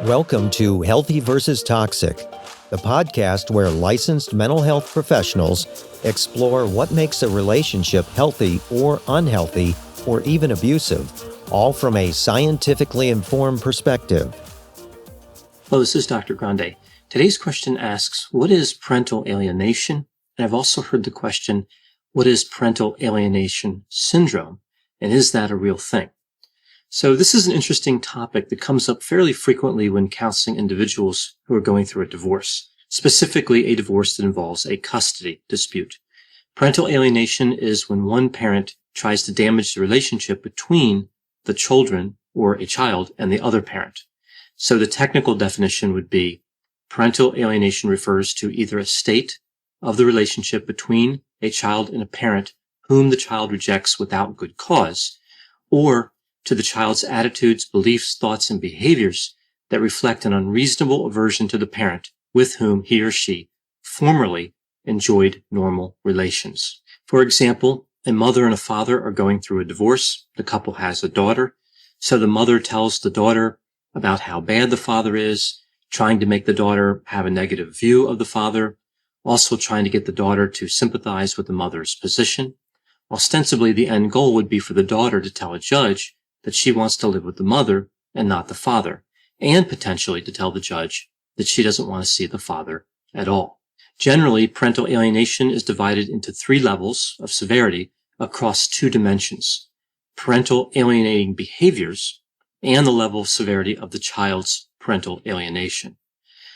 Welcome to Healthy versus Toxic, the podcast where licensed mental health professionals explore what makes a relationship healthy or unhealthy or even abusive, all from a scientifically informed perspective. Hello, this is Dr. Grande. Today's question asks, what is parental alienation? And I've also heard the question, what is parental alienation syndrome? And is that a real thing? So this is an interesting topic that comes up fairly frequently when counseling individuals who are going through a divorce, specifically a divorce that involves a custody dispute. Parental alienation is when one parent tries to damage the relationship between the children or a child and the other parent. So the technical definition would be parental alienation refers to either a state of the relationship between a child and a parent whom the child rejects without good cause, or to the child's attitudes, beliefs, thoughts, and behaviors that reflect an unreasonable aversion to the parent with whom he or she formerly enjoyed normal relations. For example, a mother and a father are going through a divorce. The couple has a daughter. So the mother tells the daughter about how bad the father is, trying to make the daughter have a negative view of the father, also trying to get the daughter to sympathize with the mother's position. Ostensibly, the end goal would be for the daughter to tell a judge that she wants to live with the mother and not the father, and potentially to tell the judge that she doesn't want to see the father at all. Generally, parental alienation is divided into 3 levels of severity across 2 dimensions: parental alienating behaviors and the level of severity of the child's parental alienation.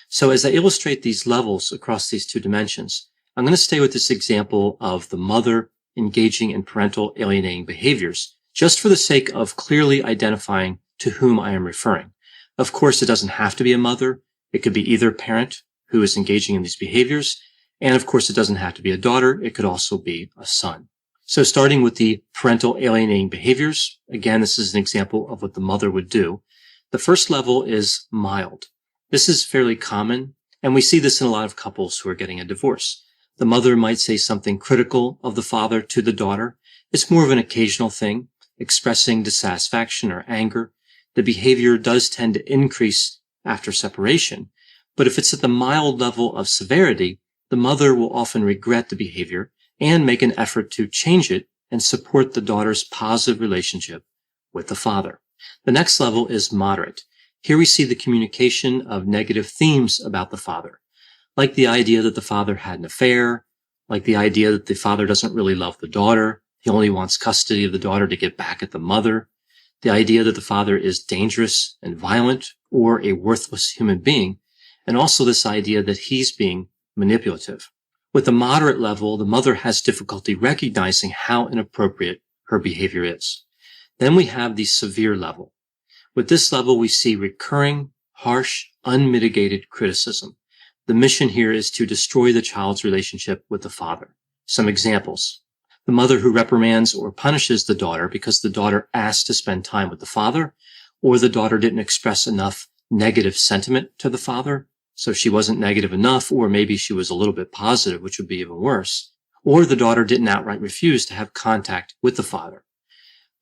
So as I illustrate these levels across these 2 dimensions, I'm going to stay with this example of the mother engaging in parental alienating behaviors, just for the sake of clearly identifying to whom I am referring. Of course, it doesn't have to be a mother. It could be either parent who is engaging in these behaviors. And of course, it doesn't have to be a daughter. It could also be a son. So starting with the parental alienating behaviors, again, this is an example of what the mother would do. The first level is mild. This is fairly common, and we see this in a lot of couples who are getting a divorce. The mother might say something critical of the father to the daughter. It's more of an occasional thing, expressing dissatisfaction or anger. The behavior does tend to increase after separation, but if it's at the mild level of severity, the mother will often regret the behavior and make an effort to change it and support the daughter's positive relationship with the father. The next level is moderate. Here we see the communication of negative themes about the father, like the idea that the father had an affair, like the idea that the father doesn't really love the daughter. He only wants custody of the daughter to get back at the mother. The idea that the father is dangerous and violent or a worthless human being. And also this idea that he's being manipulative. With the moderate level, the mother has difficulty recognizing how inappropriate her behavior is. Then we have the severe level. With this level, we see recurring, harsh, unmitigated criticism. The mission here is to destroy the child's relationship with the father. Some examples. The mother who reprimands or punishes the daughter because the daughter asked to spend time with the father, or the daughter didn't express enough negative sentiment to the father, so she wasn't negative enough, or maybe she was a little bit positive, which would be even worse, or the daughter didn't outright refuse to have contact with the father.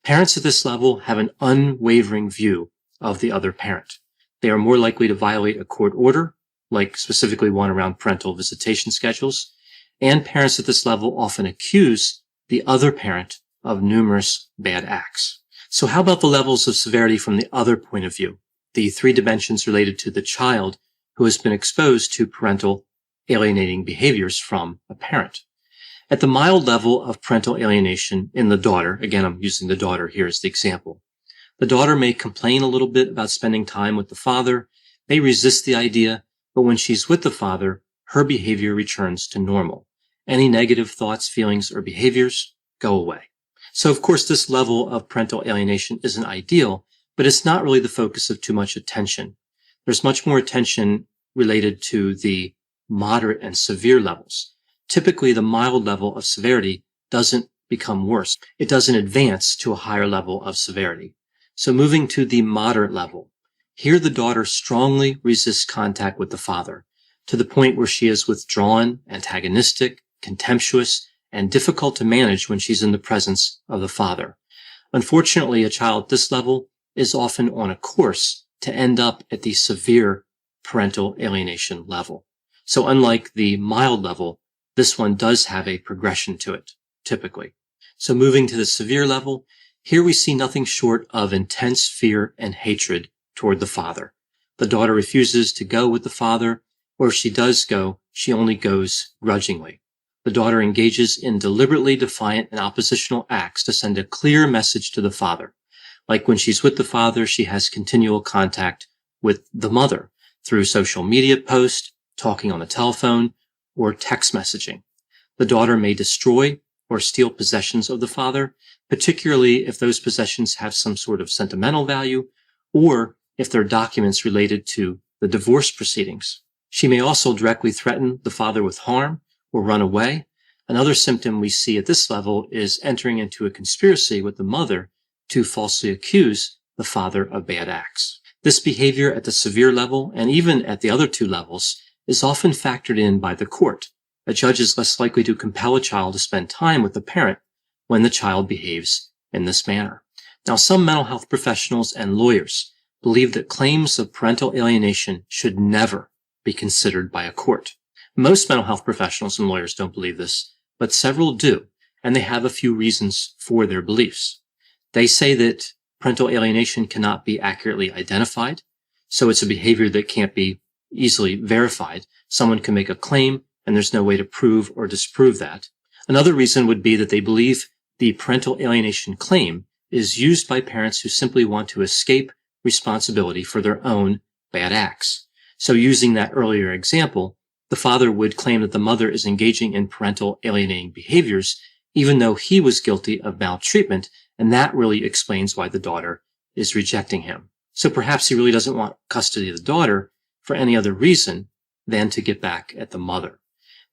Parents at this level have an unwavering view of the other parent. They are more likely to violate a court order, like specifically one around parental visitation schedules, and parents at this level often accuse the other parent of numerous bad acts. So how about the levels of severity from the other point of view? The 3 dimensions related to the child who has been exposed to parental alienating behaviors from a parent. At the mild level of parental alienation in the daughter, again, I'm using the daughter here as the example. The daughter may complain a little bit about spending time with the father, may resist the idea, but when she's with the father, her behavior returns to normal. Any negative thoughts, feelings, or behaviors go away. So, of course, this level of parental alienation isn't ideal, but it's not really the focus of too much attention. There's much more attention related to the moderate and severe levels. Typically, the mild level of severity doesn't become worse. It doesn't advance to a higher level of severity. So moving to the moderate level, here the daughter strongly resists contact with the father, to the point where she is withdrawn, antagonistic, contemptuous, and difficult to manage when she's in the presence of the father. Unfortunately, a child at this level is often on a course to end up at the severe parental alienation level. So unlike the mild level, this one does have a progression to it, typically. So moving to the severe level, here we see nothing short of intense fear and hatred toward the father. The daughter refuses to go with the father, or if she does go, she only goes grudgingly. The daughter engages in deliberately defiant and oppositional acts to send a clear message to the father. Like when she's with the father, she has continual contact with the mother through social media posts, talking on the telephone, or text messaging. The daughter may destroy or steal possessions of the father, particularly if those possessions have some sort of sentimental value, or if they're documents related to the divorce proceedings. She may also directly threaten the father with harm or run away. Another symptom we see at this level is entering into a conspiracy with the mother to falsely accuse the father of bad acts. This behavior at the severe level, and even at the other two levels, is often factored in by the court. A judge is less likely to compel a child to spend time with the parent when the child behaves in this manner. Now, some mental health professionals and lawyers believe that claims of parental alienation should never be considered by a court. Most mental health professionals and lawyers don't believe this, but several do, and they have a few reasons for their beliefs. They say that parental alienation cannot be accurately identified, so it's a behavior that can't be easily verified. Someone can make a claim, and there's no way to prove or disprove that. Another reason would be that they believe the parental alienation claim is used by parents who simply want to escape responsibility for their own bad acts. So using that earlier example, the father would claim that the mother is engaging in parental alienating behaviors, even though he was guilty of maltreatment, and that really explains why the daughter is rejecting him. So perhaps he really doesn't want custody of the daughter for any other reason than to get back at the mother.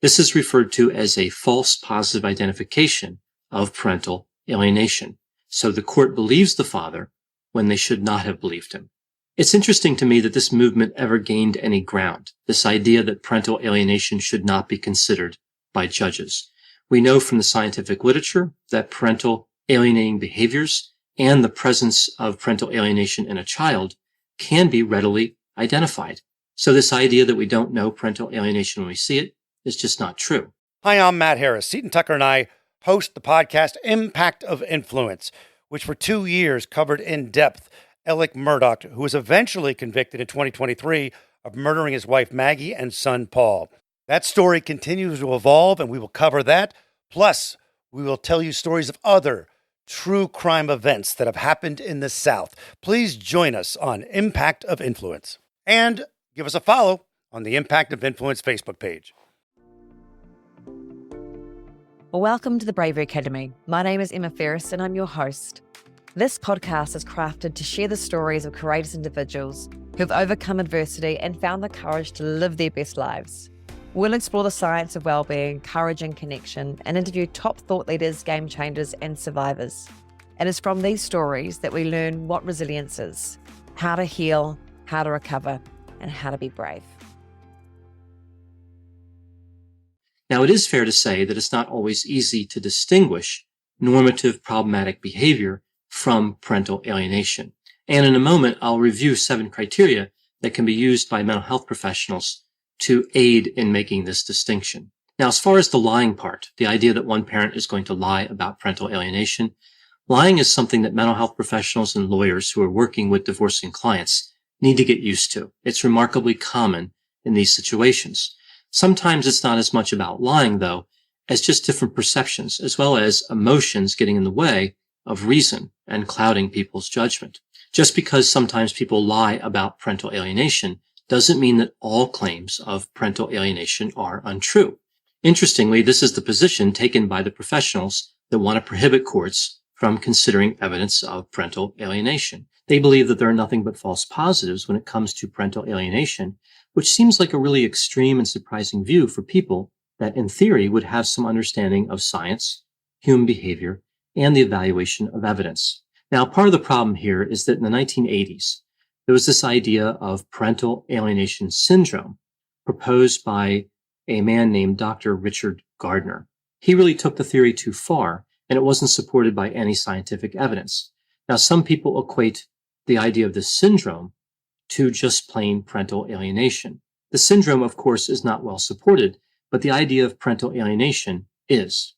This is referred to as a false positive identification of parental alienation. So the court believes the father when they should not have believed him. It's interesting to me that this movement ever gained any ground, this idea that parental alienation should not be considered by judges. We know from the scientific literature that parental alienating behaviors and the presence of parental alienation in a child can be readily identified. So this idea that we don't know parental alienation when we see it is just not true. Hi, I'm Matt Harris. Seton Tucker and I host the podcast Impact of Influence, which for 2 years covered in depth Alec Murdaugh, who was eventually convicted in 2023 of murdering his wife Maggie and son Paul. That story continues to evolve, and we will cover that. Plus, we will tell you stories of other true crime events that have happened in the South. Please join us on Impact of Influence. And give us a follow on the Impact of Influence Facebook page. Welcome to the Bravery Academy. My name is Emma Ferris and I'm your host. This podcast is crafted to share the stories of courageous individuals who've overcome adversity and found the courage to live their best lives. We'll explore the science of well-being, courage and connection, and interview top thought leaders, game changers, and survivors. It is from these stories that we learn what resilience is, how to heal, how to recover, and how to be brave. Now, it is fair to say that it's not always easy to distinguish normative problematic behavior from parental alienation. And in a moment, I'll review 7 criteria that can be used by mental health professionals to aid in making this distinction. Now, as far as the lying part, the idea that one parent is going to lie about parental alienation, lying is something that mental health professionals and lawyers who are working with divorcing clients need to get used to. It's remarkably common in these situations. Sometimes it's not as much about lying, though, as just different perceptions, as well as emotions getting in the way of reason and clouding people's judgment. Just because sometimes people lie about parental alienation doesn't mean that all claims of parental alienation are untrue. Interestingly, this is the position taken by the professionals that want to prohibit courts from considering evidence of parental alienation. They believe that there are nothing but false positives when it comes to parental alienation, which seems like a really extreme and surprising view for people that in theory would have some understanding of science, human behavior, and the evaluation of evidence. Now, part of the problem here is that in the 1980s, there was this idea of parental alienation syndrome proposed by a man named Dr. Richard Gardner. He really took the theory too far, and it wasn't supported by any scientific evidence. Now, some people equate the idea of this syndrome to just plain parental alienation. The syndrome, of course, is not well supported, but the idea of parental alienation is.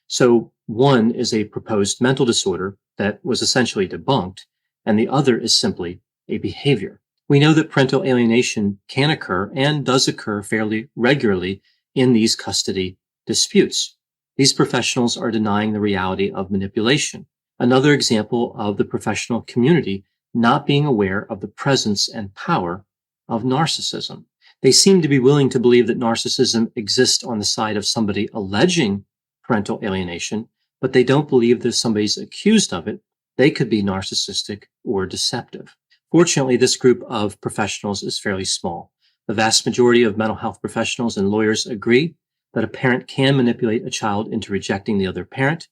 So one is a proposed mental disorder that was essentially debunked, and the other is simply a behavior. We know that parental alienation can occur and does occur fairly regularly in these custody disputes. These professionals are denying the reality of manipulation. Another example of the professional community not being aware of the presence and power of narcissism. They seem to be willing to believe that narcissism exists on the side of somebody alleging parental alienation, but they don't believe that if somebody's accused of it, they could be narcissistic or deceptive. Fortunately, this group of professionals is fairly small. The vast majority of mental health professionals and lawyers agree that a parent can manipulate a child into rejecting the other parent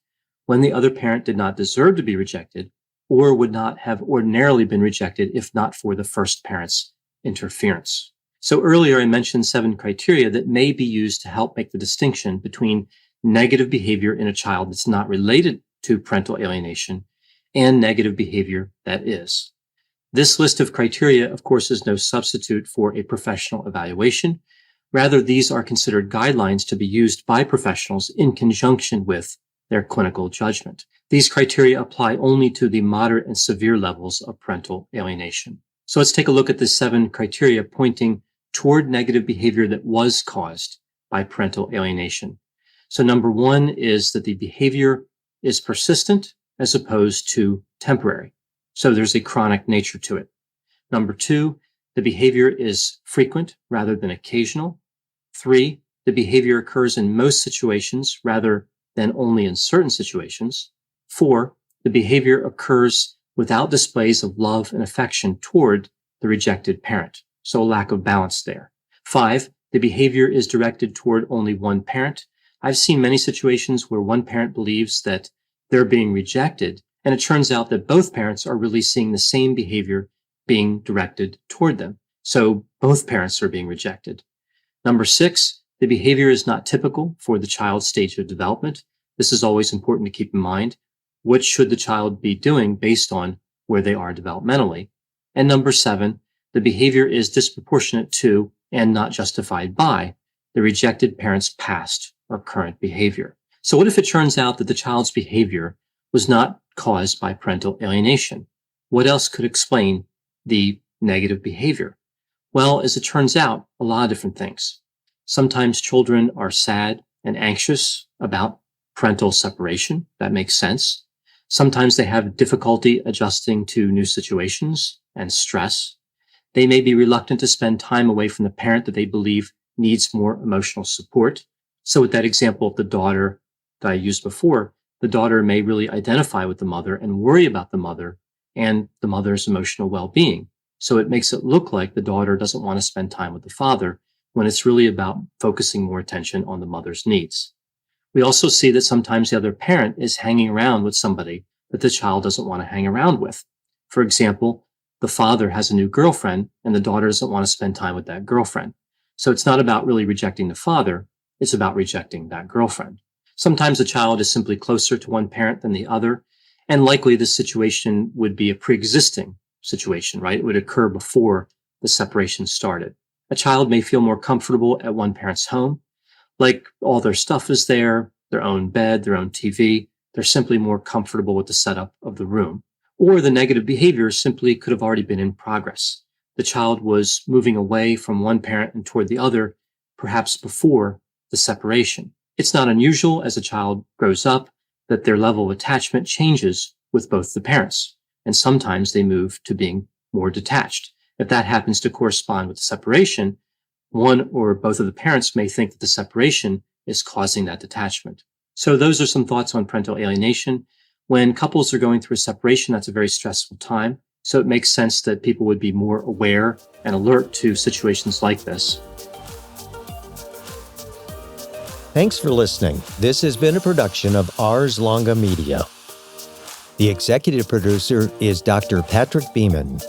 when the other parent did not deserve to be rejected or would not have ordinarily been rejected if not for the first parent's interference. So earlier I mentioned 7 criteria that may be used to help make the distinction between negative behavior in a child that's not related to parental alienation and negative behavior that is. This list of criteria, of course, is no substitute for a professional evaluation. Rather, these are considered guidelines to be used by professionals in conjunction with their clinical judgment. These criteria apply only to the moderate and severe levels of parental alienation. So let's take a look at the 7 criteria pointing toward negative behavior that was caused by parental alienation. So number 1 is that the behavior is persistent as opposed to temporary. So there's a chronic nature to it. Number 2, the behavior is frequent rather than occasional. 3, the behavior occurs in most situations rather than only in certain situations. 4, the behavior occurs without displays of love and affection toward the rejected parent. So a lack of balance there. 5, the behavior is directed toward only one parent. I've seen many situations where one parent believes that they're being rejected, and it turns out that both parents are really seeing the same behavior being directed toward them. So both parents are being rejected. Number 6, the behavior is not typical for the child's stage of development. This is always important to keep in mind. What should the child be doing based on where they are developmentally? And number 7, the behavior is disproportionate to and not justified by the rejected parent's past or current behavior. So what if it turns out that the child's behavior was not caused by parental alienation? What else could explain the negative behavior? Well, as it turns out, a lot of different things. Sometimes children are sad and anxious about parental separation. That makes sense. Sometimes they have difficulty adjusting to new situations and stress. They may be reluctant to spend time away from the parent that they believe needs more emotional support. So with that example of the daughter that I used before, the daughter may really identify with the mother and worry about the mother and the mother's emotional well-being. So it makes it look like the daughter doesn't want to spend time with the father when it's really about focusing more attention on the mother's needs. We also see that sometimes the other parent is hanging around with somebody that the child doesn't want to hang around with. For example, the father has a new girlfriend and the daughter doesn't want to spend time with that girlfriend. So it's not about really rejecting the father, it's about rejecting that girlfriend. Sometimes the child is simply closer to one parent than the other, and likely this situation would be a pre-existing situation, right? It would occur before the separation started. A child may feel more comfortable at one parent's home, like all their stuff is there, their own bed, their own TV. They're simply more comfortable with the setup of the room. Or the negative behavior simply could have already been in progress. The child was moving away from one parent and toward the other, perhaps before the separation. It's not unusual as a child grows up that their level of attachment changes with both the parents, and sometimes they move to being more detached. If that happens to correspond with the separation, one or both of the parents may think that the separation is causing that detachment. So those are some thoughts on parental alienation. When couples are going through a separation, that's a very stressful time. So it makes sense that people would be more aware and alert to situations like this. Thanks for listening. This has been a production of Ars Longa Media. The executive producer is Dr. Patrick Beeman.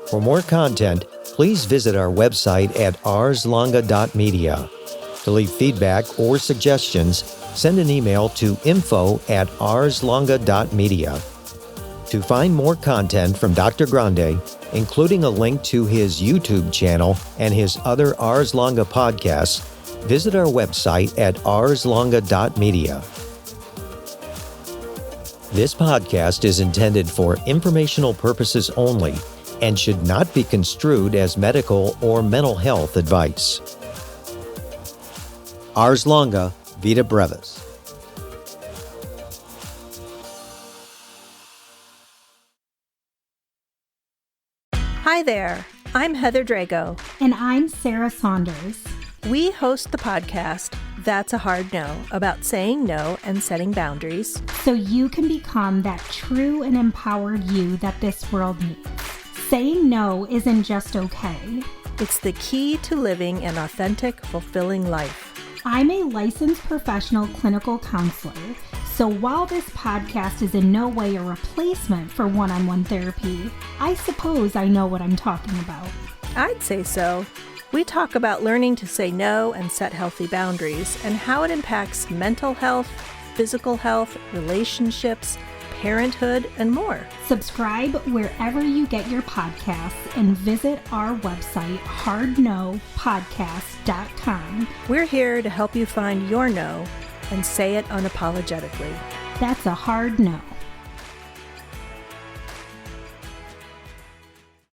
For more content, please visit our website at arslonga.media. To leave feedback or suggestions, send an email to info@arslonga.media. To find more content from Dr. Grande, including a link to his YouTube channel and his other Ars Longa podcasts, visit our website at arslonga.media. This podcast is intended for informational purposes only and should not be construed as medical or mental health advice. Ars Longa, Vita Brevis. Hi there, I'm Heather Drago. And I'm Sarah Saunders. We host the podcast, That's a Hard No, about saying no and setting boundaries. So you can become that true and empowered you that this world needs. Saying no isn't just okay. It's the key to living an authentic, fulfilling life. I'm a licensed professional clinical counselor, so while this podcast is in no way a replacement for one-on-one therapy, I suppose I know what I'm talking about. I'd say so. We talk about learning to say no and set healthy boundaries and how it impacts mental health, physical health, relationships, parenthood, and more. Subscribe wherever you get your podcasts and visit our website, hardnopodcast.com. We're here to help you find your no and say it unapologetically. That's a hard no.